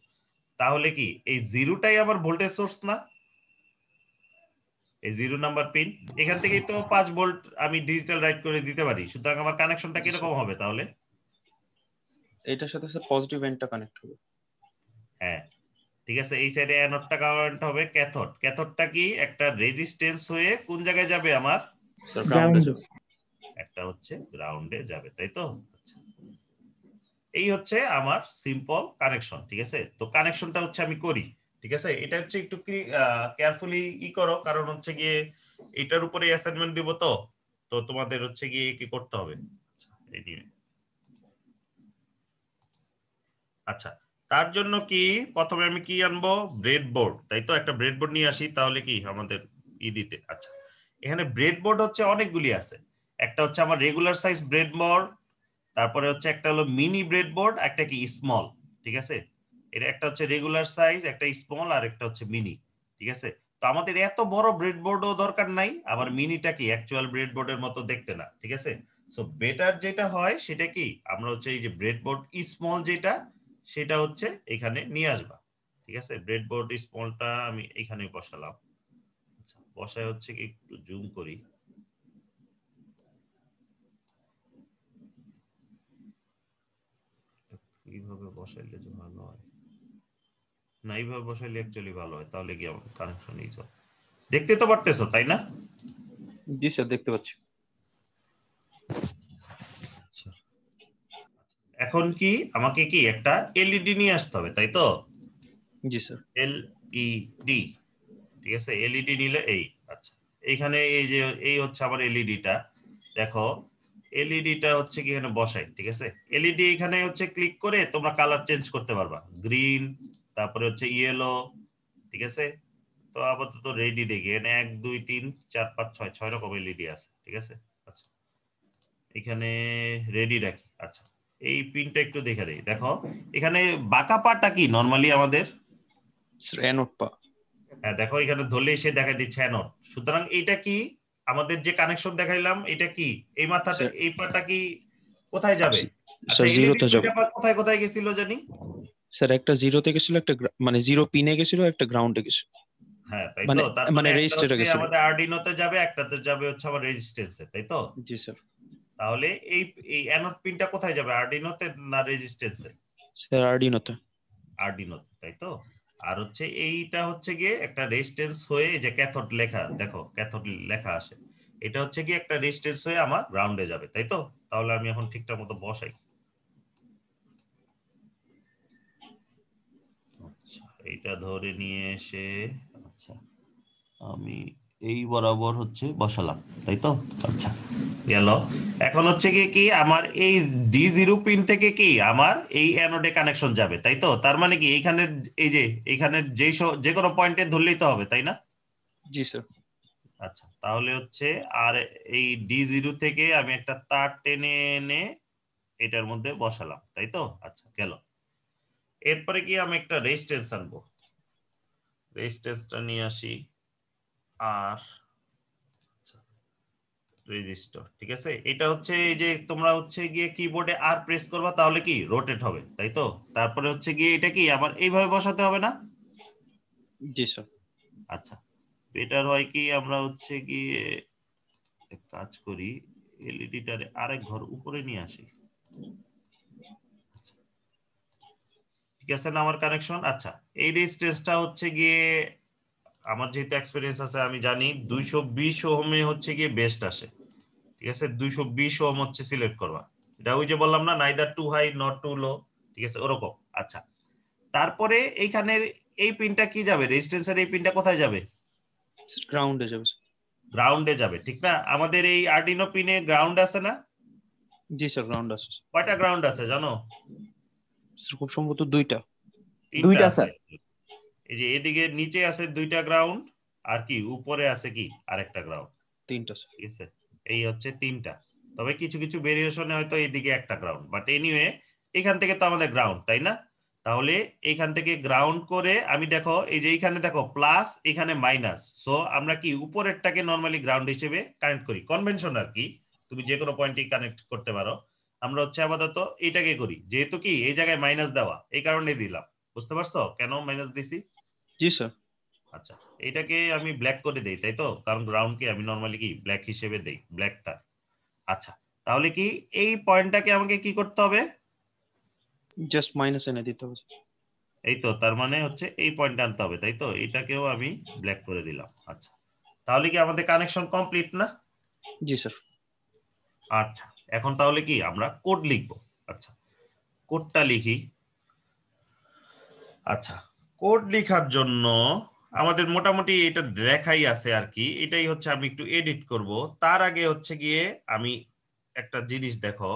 তাহলে কি এই 0টাই আমার ভোল্টেজ সোর্স না? এই 0 নাম্বার পিন, এখান থেকেই তো 5 ভোল্ট আমি ডিজিটাল রাইট করে দিতে পারি। সুতরাং আমার কানেকশনটা কিরকম হবে তাহলে? এটার সাথে স্যার পজিটিভ এন্ডটা কানেক্ট হবে। হ্যাঁ, ঠিক আছে। এই সাইডে অ্যানোডটা কারেন্ট হবে ক্যাথোড। ক্যাথোডটা কি একটা রেজিস্ট্যান্স হয়ে কোন জায়গায় যাবে আমার? স্যার গ্রাউন্ডে যাবে। একটা হচ্ছে গ্রাউন্ডে যাবে, তাই তো। আচ্ছা, এই হচ্ছে আমার সিম্পল কানেকশন, ঠিক আছে। তো কানেকশনটা হচ্ছে আমি করি, ঠিক আছে। এটা হচ্ছে একটু কি কেয়ারফুলি করো, কারণ হচ্ছে গিয়ে এটার উপরে অ্যাসাইনমেন্ট দিব, তো তো তোমাদের হচ্ছে গিয়ে কি করতে হবে। আচ্ছা, এই নিয়ে আচ্ছা, তার জন্য কি প্রথমে আমি কি আনবো? ব্রেডবোর্ড, তাই তো। একটা ব্রেডবোর্ড নিয়ে আসি তাহলে কি আমাদের দিতে। আচ্ছা, এখানে ব্রেডবোর্ড হচ্ছে অনেকগুলি আছে। একটা হচ্ছে আমার রেগুলার সাইজ ব্রেডবোর্ড, তারপরে হচ্ছে একটা হলো মিনি ব্রেডবোর্ড, একটা কি স্মল, ঠিক আছে। এটা একটা হচ্ছে রেগুলার সাইজ, একটা স্মল, আর একটা হচ্ছে মিনি, ঠিক আছে। তো আমাদের এত বড় ব্রেডবোর্ডও দরকার নাই, আবার মিনিটা কি অ্যাকচুয়াল ব্রেডবোর্ডের মতো দেখতে না, ঠিক আছে। সো বেটার যেটা হয় সেটা কি আমরা হচ্ছে এই যে ব্রেডবোর্ড স্মল যেটা, সেটা হচ্ছে এখানে নিয়ে আসবা। ঠিক আছে, ব্রেডবোর্ড স্মলটা আমি এখানে বসালাম। আচ্ছা, বসায় হচ্ছে কি একটু জুম করি। কিভাবে বসাইলে যে ভালো হয়, না এইভাবে বসাইলে অ্যাকচুয়ালি ভালো হয়, তাহলে কি আমার কানেকশন এই যাবে। দেখতে তো পারতেছো তাই না? জি স্যার, দেখতে পাচ্ছি। আচ্ছা, এখন কি আমাকে কি একটা এলইডি নিয়ে আসতে হবে, তাই তো? জি স্যার। এলইডি, ঠিক আছে, এলইডি নিলে এই, আচ্ছা এইখানে এই যে এই হচ্ছে আমার এলইডিটা। দেখো এলইডিটা হচ্ছে কি এখানে বসাই, ঠিক আছে। এলইডি এখানে হচ্ছে ক্লিক করে তোমরা কালার চেঞ্জ করতে পারবা, গ্রিন, তারপরে হচ্ছে ইয়েলো, ঠিক আছে। তো আপাতত রেডি দেখি, এখানে 1 2 3 4 5 6 6 রকম এলইডি আছে, ঠিক আছে। আচ্ছা, এখানে রেডি রাখি। আচ্ছা, এই পিনটা একটু দেখে দেই। দেখো এখানে বাঁকা পাটা কি নরমালি আমাদের, স্যার অ্যানোড পা। হ্যাঁ দেখো এখানে ধরলে এসে দেখা দিচ্ছে অ্যানোড। সুতরাং এইটা কি আমাদের যে কানেকশন দেখাইলাম, এটা কি এই মাথাটা, স্যার এই পাটা কি কোথায় যাবে? আচ্ছা, স্যার এলইডি জিরোতে যাবে। দুইটা পাট কোথায় কোথায় গেছিল জানি? স্যার একটা জিরোতে গেছিল, একটা মানে জিরো পিনে গেছিল, একটা গ্রাউন্ডে গেছিল। হ্যাঁ তাই মানে তো, তার মানে মানে একটা রেজিস্টারে হচ্ছে গেছিল। আমাদের আরডিনোতে যাবে, একটাতে যাবে হচ্ছে আমার রেজিস্ট্যান্সে, তাই তো? জি স্যার। তাহলে এই এই অ্যানোড পিনটা কোথায় যাবে, আরডিনোতে না রেজিস্ট্যান্সে? স্যার আরডিনোতে। আরডিনোতে, তাই তো। আর হচ্ছে এইটা হচ্ছে গিয়ে একটা রেজিস্ট্যান্স হয়ে, এই যে ক্যাথোড লেখা, দেখো ক্যাথোড লেখা আসে, এটা হচ্ছে গিয়ে একটা রেজিস্ট্যান্স হয়ে আমার গ্রাউন্ডে যাবে, তাই তো। তাহলে আমি এখন ঠিকঠাক মতো বসাই। আচ্ছা, এইটা ধরে নিয়ে এসে, আচ্ছা আমি এই বরাবর হচ্ছে বসালাম, তাই তো। আচ্ছা গেল। এখন হচ্ছে কি কি আমার এই D0 পিন থেকে কি আমার এই অ্যানোডে কানেকশন যাবে, তাই তো। তার মানে কি এইখানে এই যে এইখানে যে কোনো পয়েন্টে ধরলেই তো হবে, তাই না? জি স্যার। আচ্ছা, তাহলে হচ্ছে আর এই D0 থেকে আমি একটা তার টেনে এনে এটার মধ্যে বসালাম, তাই তো। আচ্ছা গেল। এরপরে কি আমি একটা রেজিস্ট্যান্স আনবো, রেজিস্ট্যান্সটা নিয়ে আসি। আর রেজিস্টার, ঠিক আছে। এটা হচ্ছে এই যে তোমরা হচ্ছে গিয়ে কিবোর্ডে আর প্রেস করবা, তাহলে কি রোটেট হবে, তাই তো। তারপরে হচ্ছে গিয়ে এটা কি আবার এইভাবে বসাতে হবে না? জি স্যার। আচ্ছা, বেটার হয় কি আমরা হচ্ছে গিয়ে এক কাজ করি, এলইডিটারে আরেক ঘর উপরে নিয়ে আসি। আচ্ছা, ঠিক আছে না আমার কানেকশন? আচ্ছা, এই রেজিস্ট্যান্সটা হচ্ছে গিয়ে আমার যেহেতু এক্সপেরিয়েন্স আছে আমি জানি 220 ওহমে হচ্ছে গিয়ে বেস্ট আসে, ঠিক আছে। 220 ওহম হচ্ছে সিলেক্ট করবা। এটা ওই যে বললাম না, neither too high not too low, ঠিক আছে ওরকম। আচ্ছা, তারপরে এইখানের এই পিনটা কি যাবে, রেজিস্ট্যান্সের এই পিনটা কোথায় যাবে? গ্রাউন্ডে যাবে। গ্রাউন্ডে যাবে, ঠিক না। আমাদের এই আরডিনো পিনে গ্রাউন্ড আছে না? জি স্যার, গ্রাউন্ড আছে। কয়টা গ্রাউন্ড আছে জানো? স্যার খুব সম্ভবত দুইটা। তিনটা দুইটা আছে। স্যার। এই যে এদিকে নিচে আছে দুইটা গ্রাউন্ড, আর কি উপরে আছে কি আরেকটা গ্রাউন্ড, তিনটা স্যার। ঠিক আছে। এই হচ্ছে তিনটা। তবে কিছু কিছু ভেরিয়েশনে হয়তো এইদিকে একটা গ্রাউন্ড, বাট এনিওয়ে এখান থেকে তো আমাদের গ্রাউন্ড, তাই না? তাহলে এখান থেকে গ্রাউন্ড করে আমি দেখো এই যে এইখানে দেখো প্লাস, এখানে মাইনাস। সো আমরা কি উপরেরটাকে নরমালি গ্রাউন্ড হিসেবে কানেক্ট করি, কনভেনশন আর কি। তুমি যে কোনো পয়েন্টে কানেক্ট করতে পারো। আমরা হচ্ছে আপাতত এটাকে করি, যেহেতু কি এই জায়গায় মাইনাস দেওয়া, এই কারণে দিলাম। বুঝতে পারছো কেন মাইনাস দিছি? জি স্যার। আচ্ছা, এটাকে আমি ব্ল্যাক করে দেই, তাই তো, কারণ গ্রাউন্ডকে আমি নরমালি কি ব্ল্যাক হিসেবে দেই, ব্ল্যাক তার। আচ্ছা, তাহলে কি এই পয়েন্টটাকে আমাকে কি করতে হবে? জাস্ট মাইনাস এনে দিতে হবে। এই তো, তার মানে হচ্ছে এই পয়েন্ট আনতে হবে, তাই তো। এটাকেও আমি ব্ল্যাক করে দিলাম। আচ্ছা, তাহলে কি আমাদের কানেকশন কমপ্লিট না? জি স্যার। আচ্ছা, এখন তাহলে কি আমরা কোড লিখবো। আচ্ছা, কোডটা লিখি। আচ্ছা, কোড লেখার জন্য আমাদের মোটামুটি এটা লেখাই আছে আর কি। এটাই হচ্ছে আমি একটু এডিট করব। তার আগে হচ্ছে গিয়ে আমি একটা জিনিস দেখো,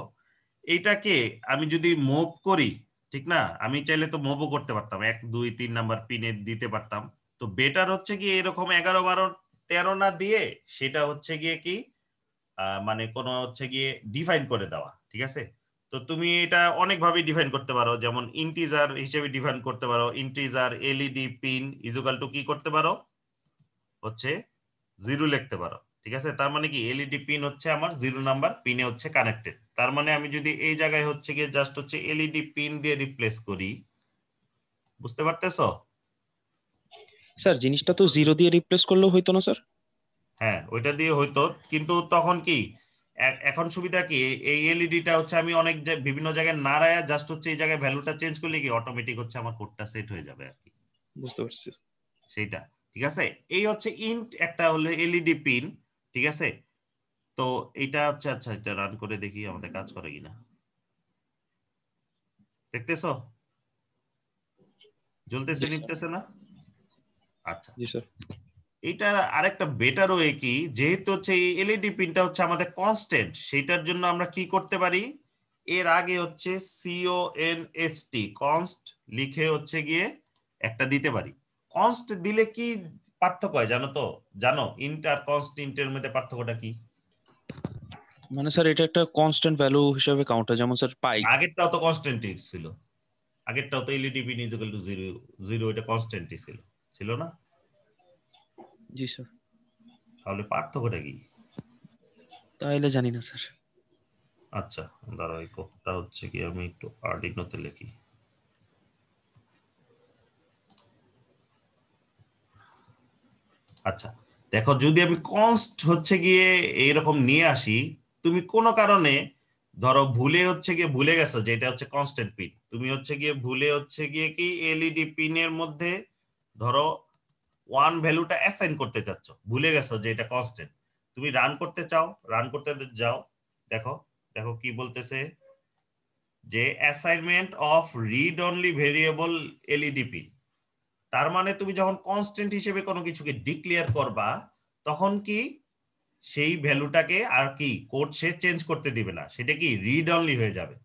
এইটাকে আমি যদি মুভ করি, ঠিক না, আমি চাইলে তো মুভও করতে পারতাম, 1 2 3 নাম্বার পিনে দিতে পারতাম। তো বেটার হচ্ছে গিয়ে এরকম 11 12 13 না দিয়ে সেটা হচ্ছে গিয়ে কি মানে কোনো হচ্ছে গিয়ে ডিফাইন করে দেওয়া, ঠিক আছে। তো তুমি এটা অনেকভাবে ডিফাইন করতে পারো, যেমন ইন্টিজার হিসেবে ডিফাইন করতে পারো। Integer LED pin equal to কি করতে পারো, হচ্ছে 0 লিখতে পারো, ঠিক আছে। তার মানে কি এলইডি পিন হচ্ছে আমার 0 নাম্বার পিনে হচ্ছে কানেক্টেড। তার মানে আমি যদি এই জায়গায় হচ্ছে গিয়ে জাস্ট হচ্ছে এলইডি পিন দিয়ে রিপ্লেস করি, বুঝতে পারতেছো? স্যার জিনিসটা তো 0 দিয়ে রিপ্লেস করলেও হইতো না স্যার? হ্যাঁ, ওইটা দিয়ে হয়তো, কিন্তু তখন কি এখন সুবিধা কি, এই এলইডিটা হচ্ছে আমি অনেক বিভিন্ন জায়গায় নাড়ায়া জাস্ট হচ্ছে এই জায়গায় ভ্যালুটা চেঞ্জ করলে কি অটোমেটিক হচ্ছে আমার কোডটা সেট হয়ে যাবে আর কি, বুঝতে পারছি। সেইটা। ঠিক আছে, এই হচ্ছে ইন্ট একটা হলো এলইডি পিন। ঠিক আছে, তো এটা হচ্ছে, আচ্ছা এটা রান করে দেখি আমাদের কাজ করে কিনা। দেখতেছো জ্বলতেছে জি স্যার। নিতেছে না? আচ্ছা, জি স্যার। এটা আরেকটা বেটার ওয়ে কি, যেহেতু হচ্ছে এই এলইডি পিনটা হচ্ছে আমাদের কনস্ট্যান্ট, সেটার জন্য আমরা কি করতে পারি, এর আগে হচ্ছে CONST কনস্ট লিখে হচ্ছে গিয়ে একটা দিতে পারি। কনস্ট দিলে কি পার্থক্য হয় জানো তো? জানো ইন্ট আর কনস্ট, ইন্টের মধ্যে পার্থক্যটা কি? মানে স্যার এটা একটা কনস্ট্যান্ট ভ্যালু হিসেবে কাউন্ট হয়, যেমন স্যার পাই। আগেরটাও তো কনস্ট্যান্টই ছিল, আগেরটাও তো এলইডি পিন ইকুয়াল টু 0 0, এটা কনস্ট্যান্টই ছিল, ছিল না? জি স্যার। তাহলে পার্থক্যটা কি? তাহলে জানি না স্যার। আচ্ছা দাঁড়াও, এই কোডটা হচ্ছে কি আমি একটু আর্ডিনোতে লিখি। আচ্ছা দেখো, যদি আমি কনস্ট হচ্ছে গিয়ে এইরকম নিয়ে আসি, তুমি কোনো কারণে ধরো ভুলে হচ্ছে গিয়ে ভুলে গেছো যে এটা হচ্ছে কনস্ট্যান্ট পিন, তুমি হচ্ছে গিয়ে ভুলে হচ্ছে গিয়ে কি এলইডি পিনের মধ্যে ধরো 1 ভ্যালুটা অ্যাসাইন করতে চাচ্ছ, ভুলে গেছো যে এটা কনস্ট্যান্ট, তুমি রান করতে চাও, রান করতে যাও, দেখো দেখো কি বলতেছে যে assignment of read only variable LED pin. তার মানে তুমি যখন কনস্ট্যান্ট হিসেবে কোনো কিছুকে ডিক্লেয়ার করবা, তখন কি সেই ভ্যালুটাকে আর কি কোড সে চেঞ্জ করতে দিবে না, সেটা কি রিড অনলি হয়ে যাবে।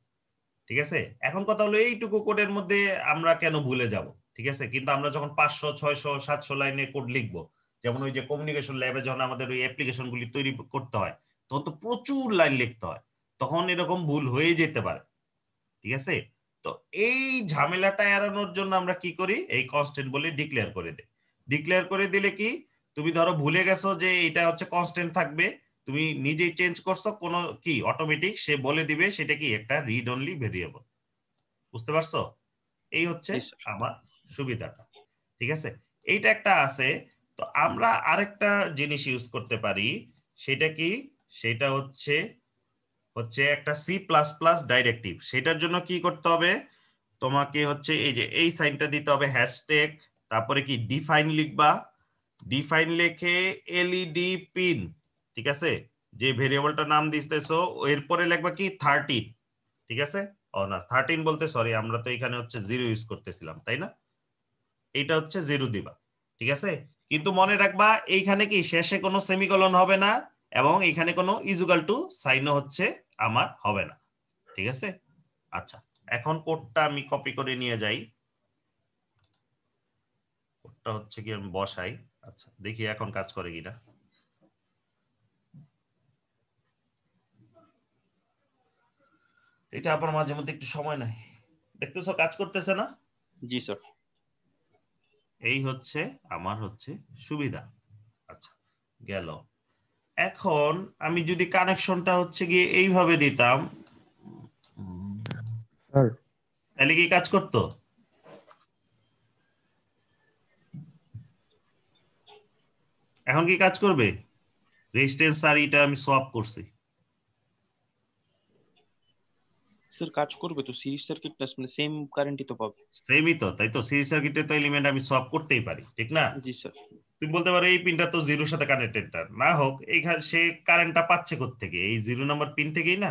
ঠিক আছে, এখন কথা হলো এইটুকু কোডের মধ্যে আমরা কেন ভুলে যাব? ঠিক আছে, কিন্তু আমরা যখন 500 600 700 লাইনে কোড লিখবো, যেমন ওই যে কমিউনিকেশন ল্যাবে যখন আমাদের ওই অ্যাপ্লিকেশন গুলি তৈরি করতে হয়, তখন তো প্রচুর লাইন লিখতে হয়, তখন এরকম ভুল হয়ে যেতে পারে। ঠিক আছে, তো এই ঝামেলাটা এড়ানোর জন্য আমরা কি করি, এই কনস্ট্যান্ট বলে ডিক্লেয়ার করে দিই। ডিক্লেয়ার করে দিলে কি, তুমি ধরো ভুলে গেছো যে এটা হচ্ছে কনস্ট্যান্ট থাকবে, তুমি নিজেই চেঞ্জ করছো, কোনো কি অটোমেটিক সে বলে দিবে সেটা কি একটা রিড অনলি ভেরিয়েবল। বুঝতে পারছো? এই হচ্ছে জি স্যার। আমার সুবিধাটা। ঠিক আছে, এইটা একটা আছে। তো আমরা আরেকটা জিনিস ইউজ করতে পারি, সেটা কি, সেটা হচ্ছে হচ্ছে একটা C++ ডাইরেক্টিভ। সেটার জন্য কি করতে হবে, তোমাকে হচ্ছে এই যে এই সাইনটা দিতে হবে, হ্যাশট্যাগ, তারপরে কি ডিফাইন লিখবা, ডিফাইন লিখে এলইডি পিন। ঠিক আছে, যে ভেরিয়েবলটার নাম দিতেছো এরপরে লিখবা কি 13। ঠিক আছে, ও না 13 বলতে সরি, আমরা তো এখানে হচ্ছে 0 ইউজ করতেছিলাম তাই না, এইটা হচ্ছে 0 দিবা। ঠিক আছে, কিন্তু মনে রাখবা এইখানে কি শেষে কোনো সেমিকোলন হবে না, এবং এখানে কোনো ইজুকাল টু সাইনও হচ্ছে আমার হবে না। ঠিক আছে, আচ্ছা এখন কোডটা আমি কপি করে নিয়ে যাই, কোডটা হচ্ছে কি আমি বসাই। আচ্ছা দেখি এখন কাজ করে কিনা। এটা আবার মাঝে মধ্যে একটু সময় নেয়, দেখতেছো কাজ করতেছে না? জি স্যার। এই হচ্ছে আমার হচ্ছে সুবিধা। আচ্ছা গেল। এখন আমি যদি কানেকশনটা হচ্ছে গিয়ে এইভাবে দিতাম, স্যার তাহলে কি কাজ করতো? এখন কি কাজ করবে? রেজিস্ট্যান্স আর এটা আমি সোয়াপ করছি। স্যার কাজ করবে তো, সিরিজ সার্কিট মানে সেম কারেন্টই তো পাবে। সেমই তো, তাই তো, সিরিজ সার্কিটে তো এলিমেন্ট আমি সোয়াপ করতেই পারি, ঠিক না? জি স্যার। তুমি বলতে পারো এই পিনটা তো জিরোর সাথে কানেক্টেড, না হোক এইখানে সে কারেন্টটা পাচ্ছে কোত্থেকে, এই 0 নাম্বার পিন থেকেই না।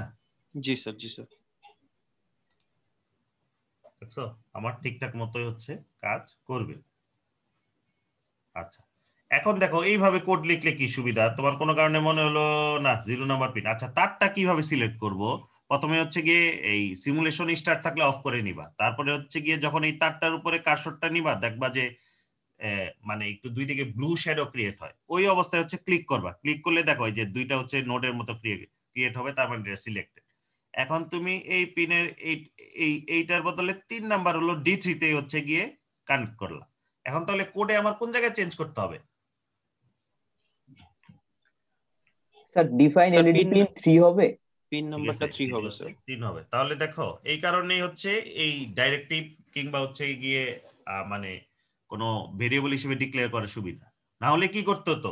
জি স্যার। জি স্যার। দেখছো আমার ঠিকঠাক মতোই হচ্ছে কাজ করবে। আচ্ছা এখন দেখো এইভাবে কোড লিখলে কি সুবিধা, তোমার কোনো কারণে মনে হলো না 0 নাম্বার পিন, আচ্ছা তারটা কিভাবে সিলেক্ট করব? প্রথমে হচ্ছে গিয়ে এই সিমুলেশন স্টার্ট থাকলে অফ করে নিবা, তারপরে হচ্ছে গিয়ে যখন এই তারটার উপরে কার্সরটা নিবা, দেখবা যে মানে একটু দুই দিকে ব্লু শ্যাডো ক্রিয়েট হয়, ওই অবস্থায় হচ্ছে ক্লিক করবা, ক্লিক করলে দেখো এই যে দুইটা হচ্ছে নোডের মতো ক্রিয়েট হবে, তার মানে এটা সিলেক্টেড। এখন তুমি এই পিনের এইটার বদলে 3 নাম্বার হলো D3 তে হচ্ছে গিয়ে কানেক্ট করলা। এখন তাহলে কোডে আমার কোন জায়গায় চেঞ্জ করতে হবে? Sir define sir LED pin pin 3 হবে। পিন ঠিক নাম্বারটা আছে, 3 এটা হবে হচ্ছে স্যার। 3 হবে, তাহলে দেখো এই কারণেই হচ্ছে এই ডাইরেক্টিভ কিংবা হচ্ছে গিয়ে মানে কোনো ভেরিয়েবল হিসেবে ডিক্লেয়ার করার সুবিধা। না হলে কি করতে হতো,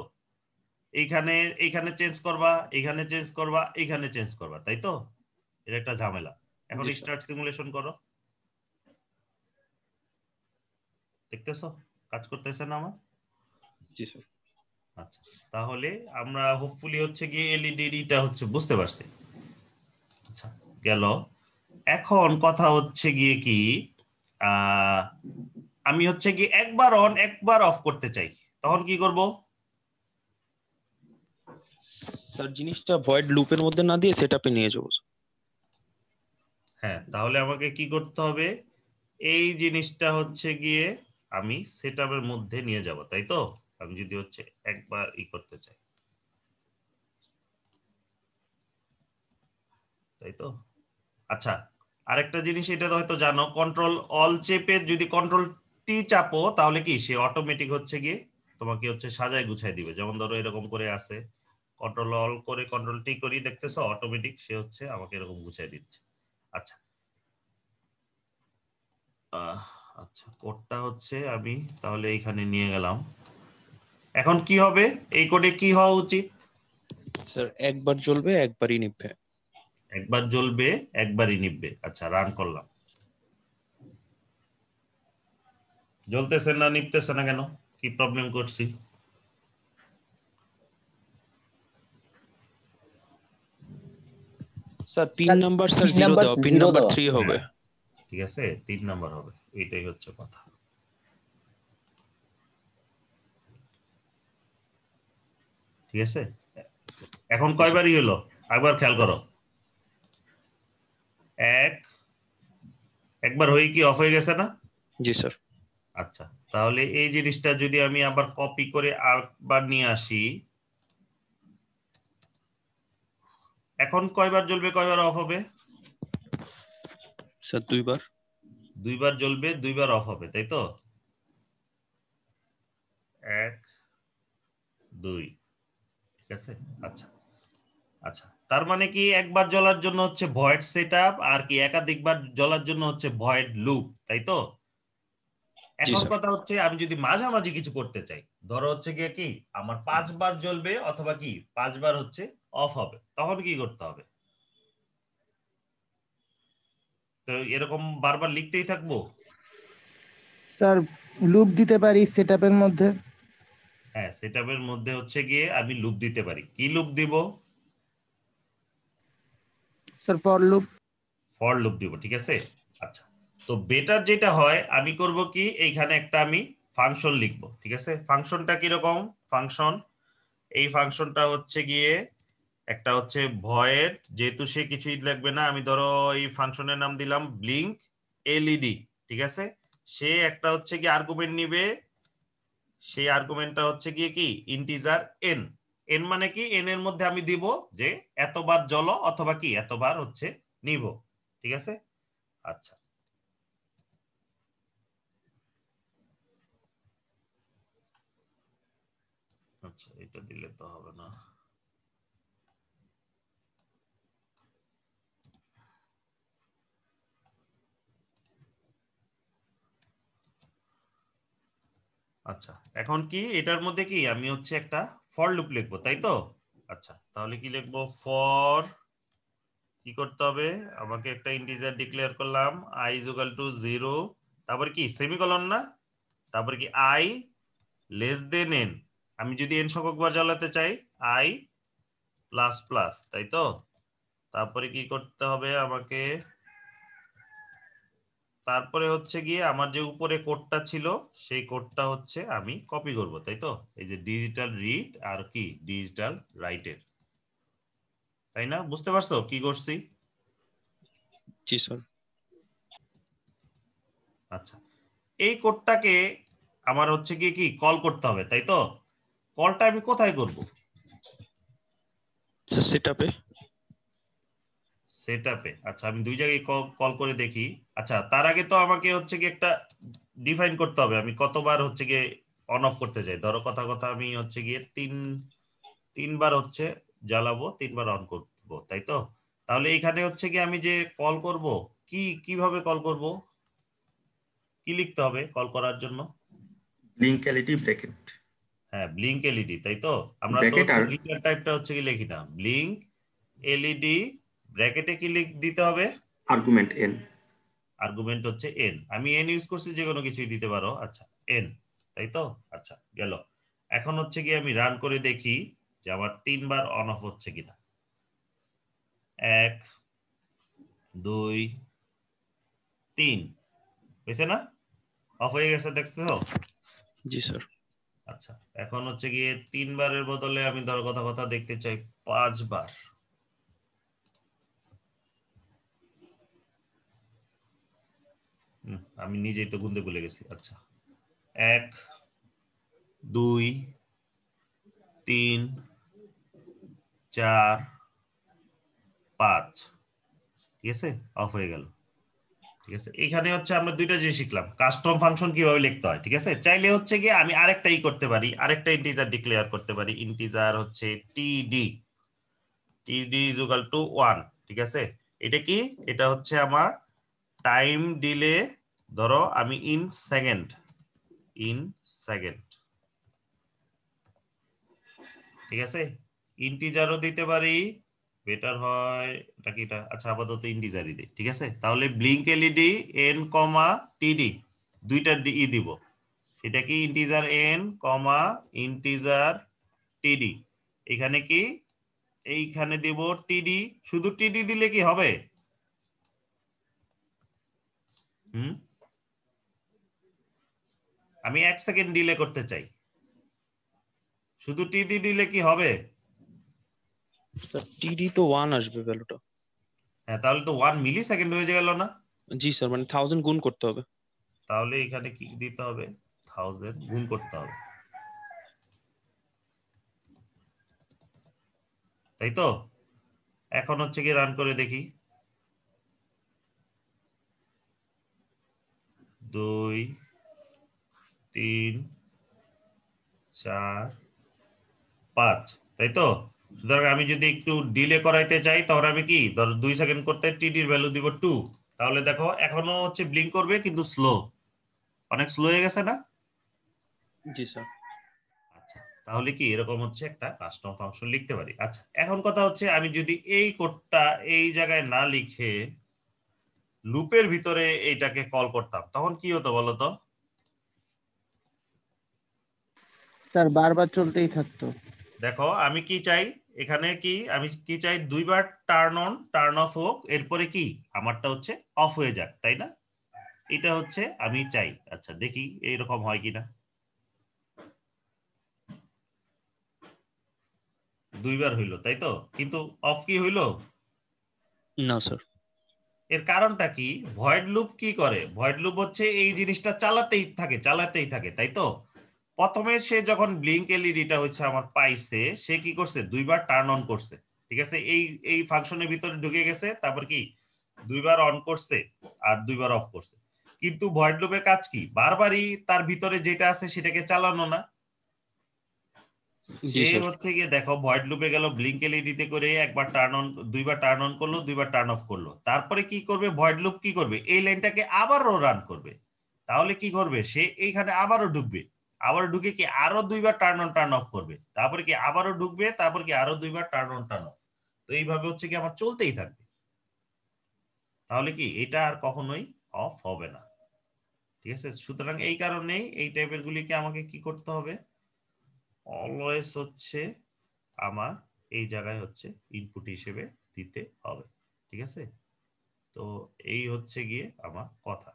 এইখানে চেঞ্জ করবা, এইখানে চেঞ্জ করবা, এইখানে চেঞ্জ করবা, তাই তো? এটা একটা ঝামেলা। এখন জি, স্যার। স্টার্ট সিমুলেশন করো, দেখতেছো কাজ করতেছে না আমার? জি স্যার। আচ্ছা, তাহলে আমরা হোপফুলি হচ্ছে গিয়ে এলইডিটা হচ্ছে বুঝতে পারছি। আচ্ছা, গেল। এখন কথা হচ্ছে গিয়ে কি, আমি হচ্ছে কি একবার অন একবার অফ করতে চাই, তখন কি করব? স্যার জিনিসটা ভয়েড লুপের মধ্যে না দিয়ে সেটআপে নিয়ে যাবো। হ্যাঁ, তাহলে আমাকে কি করতে হবে, এই জিনিসটা হচ্ছে গিয়ে আমি সেটআপের মধ্যে নিয়ে যাব, তাই তো? আমি যদি হচ্ছে একবার করতে চাই, তাই তো? আচ্ছা, আরেকটা জিনিস এটা তো হয়তো জানো, কন্ট্রোল অল চেপে যদি কন্ট্রোল টি চাপো তাহলে কি সে অটোমেটিক হচ্ছে গিয়ে তোমাকে হচ্ছে সাজায় গুছায় দিবে। যেমন ধরো এরকম করে আছে, কন্ট্রোল অল করে কন্ট্রোল টি করি, দেখতেছো অটোমেটিক সে হচ্ছে আমাকে এরকম গুছায় দিচ্ছে। আচ্ছা, আচ্ছা কোডটা হচ্ছে আমি তাহলে এইখানে নিয়ে গেলাম। এখন কি হবে, এই কোডে কি হওয়া উচিত? স্যার একবার জ্বলবে একবারই নিভবে। একবার জ্বলবে একবারই নিভবে। আচ্ছা, রান করলাম, জ্বলতেছে না নিভতেছে না কেন, কি প্রবলেম করছি? Sir pin sir, number sir pin 0 number দেওয়া, পিন 0 নাম্বার দেওয়া। 3 হবে। ঠিক আছে, 3 নাম্বার হবে, এটাই হচ্ছে কথা। ঠিক আছে, এখন কয়বারই হলো একবার খেয়াল করো। একবার হয়ে কি অফ হয়ে গেছে না? জি স্যার। আচ্ছা, তাহলে এই জিনিসটা যদি আমি আবার কপি করে আবার নিয়ে আসি, এখন কয়বার জ্বলবে কয়বার অফ হবে? স্যার 2 বার। 2 বার জ্বলবে 2 বার অফ হবে, তাই তো? 1 2, ঠিক আছে। আচ্ছা আচ্ছা, তার মানে কি একবার জ্বলার জন্য হচ্ছে ভয়েড সেটআপ, আর কি একাধিকবার জ্বলার জন্য হচ্ছে ভয়েড লুপ, তাই তো? জি এখন স্যার। কথা হচ্ছে আমি যদি মাঝামাঝি কিছু করতে চাই, ধরো হচ্ছে গিয়ে কি আমার 5 বার জ্বলবে অথবা কি 5 বার হচ্ছে অফ হবে, তখন কি করতে হবে? তো এরকম বারবার লিখতেই থাকবো? স্যার লুপ দিতে পারি সেটআপের মধ্যে। হ্যাঁ, সেটআপের মধ্যে হচ্ছে গিয়ে আমি লুপ দিতে পারি। কি লুপ দিব? Sir for loop. For loop দিব, ঠিক আছে। আচ্ছা, তো বেটার যেটা হয় আমি করব কি, এইখানে একটা আমি ফাংশন লিখব, ঠিক আছে। ফাংশনটা কিরকম ফাংশন? এই ফাংশনটা হচ্ছে গিয়ে একটা হচ্ছে ভয়েড, যেহেতু সে কিছুই লাগবে না, আমি ধরো এই ফাংশনের নাম দিলাম ব্লিঙ্ক এলইডি, ঠিক আছে। সে একটা হচ্ছে কি আর্গুমেন্ট নিবে, সেই আর্গুমেন্টটা হচ্ছে গিয়ে কি ইন্টিজার এন। এন মানে কি, এন এর মধ্যে আমি দিব যে এতবার জ্বলো অথবা কি এতবার হচ্ছে নিব, ঠিক আছে। আচ্ছা, আচ্ছা এটা দিলে তো হবে না। আচ্ছা, এখন কি এটার মধ্যে কি আমি হচ্ছে একটা ফর লুপ লিখবো, তাই তো? আচ্ছা, তাহলে কি লিখবো, ফর কি করতে হবে, আমাকে একটা ইন্টিজার ডিক্লেয়ার করলাম i is equal to 0, তারপর কি সেমিকোলন না, তারপর কি i লেস দেন n, আমি যদি n সংখ্যক বার জ্বালাতে চাই i প্লাস প্লাস, তাই তো? তারপরে কি করতে হবে আমাকে, তারপরে হচ্ছে গিয়ে আমার যে উপরে কোডটা ছিল সেই কোডটা হচ্ছে আমি কপি করব, তাই তো? এই যে ডিজিটাল রিড আর কি ডিজিটাল রাইটের, তাই না? বুঝতে পারছো কি করছি? জি স্যার। আচ্ছা, এই কোডটাকে আমার হচ্ছে গিয়ে কি কল করতে হবে, তাই তো? কলটা আমি কোথায় করব? স্যার সেটআপে। সেটআপে। আচ্ছা, আমি দুই জায়গায় কল করে দেখি। আচ্ছা, তার আগে তো আমাকে হচ্ছে কি একটা ডিফাইন করতে হবে আমি কতবার হচ্ছে গিয়ে অন অফ করতে চাই। ধরো কথা কথা আমি হচ্ছে গিয়ে তিনবার হচ্ছে জ্বালাবো, 3 বার অন করব, তাই তো? তাহলে এখানে হচ্ছে কি আমি যে কল করব, কিভাবে কল করব, কি লিখতে হবে কল করার জন্য? লিঙ্ক এলইডি ব্র্যাকেট হ্যাঁ ব্লিঙ্ক এলইডি, তাই তো? আমরা তো ব্র্যাকেট হচ্ছে আর লিনিয়ার টাইপটা হচ্ছে কি লিখি না, ব্লিঙ্ক এলইডি ব্র্যাকেটে কি দিতে হবে, আর্গুমেন্ট এন। আর্গুমেন্ট হচ্ছে এন। আমি এন ইউজ করছি, যে কোনো কিছুই দিতে পারো। আচ্ছা এন, তাই তো? আচ্ছা গেল। এখন হচ্ছে কি আমি রান করে দেখি যে আমার 3বার অন অফ হচ্ছে কিনা। 1 2 3 হয়েছে না? অফ হয়ে গেছে, দেখছো? জি স্যার। আচ্ছা এখন হচ্ছে গিয়ে 3বারের বদলে আমি ধরো কথা কথা দেখতে চাই 5বার। আমি নিজেই তো গুনতে ভুলে গেছি। আচ্ছা 1 2 3 4 5, ঠিক আছে? অফ হয়ে গেল। ঠিক আছে, এখানে হচ্ছে আমরা দুইটা জিনিস শিখলাম, কাস্টম ফাংশন কিভাবে লিখতে হয়। ঠিক আছে, চাইলে হচ্ছে গিয়ে আমি আরেকটা করতে পারি, আরেকটা ইন্টিজার ডিক্লেয়ার করতে পারি। ইন্টিজার হচ্ছে টিডি, টিডি ইজ ইকুয়াল টু 1। ঠিক আছে, এটা কি? এটা হচ্ছে আমার টাইম ডিলে, ধরো আমি ইন সেকেন্ড, ঠিক আছে? ইন্টিজারও দিতে পারি, বেটার হয় এটা কি এটা, আচ্ছা আপাতত ইন্টিজারই দিই। ঠিক আছে, তাহলে ব্লিঙ্ক এলইডি এন কমা টিডি দুইটা দিব। সেটা কি ইন্টিজার এন কমা ইন্টিজার টিডি। এখানে কি, এইখানে দিব টিডি। শুধু টিডি দিলে কি হবে? আমি 1 সেকেন্ড ডিলে করতে চাই, শুধু টিডি দিলে কি হবে? স্যার টিডি তো 1 আসবে ভ্যালুটা। হ্যাঁ, তাহলে তো 1 মিলি সেকেন্ড হয়ে গেল না? জি স্যার, মানে 1000 গুণ করতে হবে। তাহলে এখানে কি দিতে হবে? 1000 গুণ করতে হবে, তাই তো? এখন হচ্ছে কি রান করে দেখি, 2 3 4 5, তাই তো? সুতরাং আমি যদি একটু ডিলে করাইতে চাই, তাহলে আমি কি ধর 2 সেকেন্ড করতে টিডির ভ্যালু দিব 2। তাহলে দেখো এখনো হচ্ছে ব্লিঙ্ক করবে, কিন্তু স্লো, অনেক স্লো হয়ে গেছে না? জি স্যার। আচ্ছা, তাহলে কি এরকম হচ্ছে একটা কাস্টম ফাংশন লিখতে পারি। আচ্ছা এখন কথা হচ্ছে, আমি যদি এই কোডটা এই জায়গায় না লিখে লুপের ভিতরে এইটাকে কল করতাম, তখন কি হতো বলো তো? স্যার বারবার চলতেই থাকতো। দেখো আমি কি চাই, এখানে কি আমি কি চাই, 2বার টার্ন অন টার্ন অফ হোক, এরপরে কি আমারটা হচ্ছে অফ হয়ে যাক, তাই না? এটা হচ্ছে আমি চাই। আচ্ছা দেখি এইরকম হয় কিনা। 2বার হইলো, তাই তো? কিন্তু অফ কি হইলো? না স্যার। এর কারণটা কি? ভয়েড লুপ কি করে? ভয়েড লুপ হচ্ছে এই জিনিসটা চালাতেই থাকে, চালাতেই থাকে, তাই তো? প্রথমে সে যখন ব্লিঙ্ক এলইডিটা হচ্ছে আমার পাইছে, সে কি করছে? 2বার টার্ন অন করছে। ঠিক আছে, এই এই ফাংশনের ভিতরে ঢুকে গেছে, তারপর কি 2বার অন করছে আর 2বার অফ করছে। কিন্তু ভয়েড লুপের কাজ কি? বারবারই তার ভিতরে যেটা আছে সেটাকে চালানো না। জি সে স্যার। হচ্ছে গিয়ে দেখো ভয়েড লুপে গেল, ব্লিঙ্ক এলইডিতে করে একবার টার্ন অন, 2বার টার্ন অন করলো, 2বার টার্ন অফ করলো। তারপরে কি করবে ভয়েড লুপ? কি করবে? এই লাইনটাকে আবারও রান করবে। তাহলে কি করবে? সে এইখানে আবারও ঢুকবে, আবার ঢুকে কি আরো 2বার টার্ন অন টার্ন অফ করবে, তারপরে কি আবারও ঢুকবে, তারপর কি আরো 2বার টার্ন অন টার্ন অফ। তো এইভাবে হচ্ছে কি আমার চলতেই থাকবে। তাহলে কি এটা আর কখনোই অফ হবে না। ঠিক আছে, সুতরাং এই কারণেই এই টাইপের গুলিকে আমাকে কি করতে হবে? অলওয়েজ হচ্ছে আমার এই জায়গায় হচ্ছে ইনপুট হিসেবে দিতে হবে। ঠিক আছে, তো এই হচ্ছে গিয়ে আমার কথা।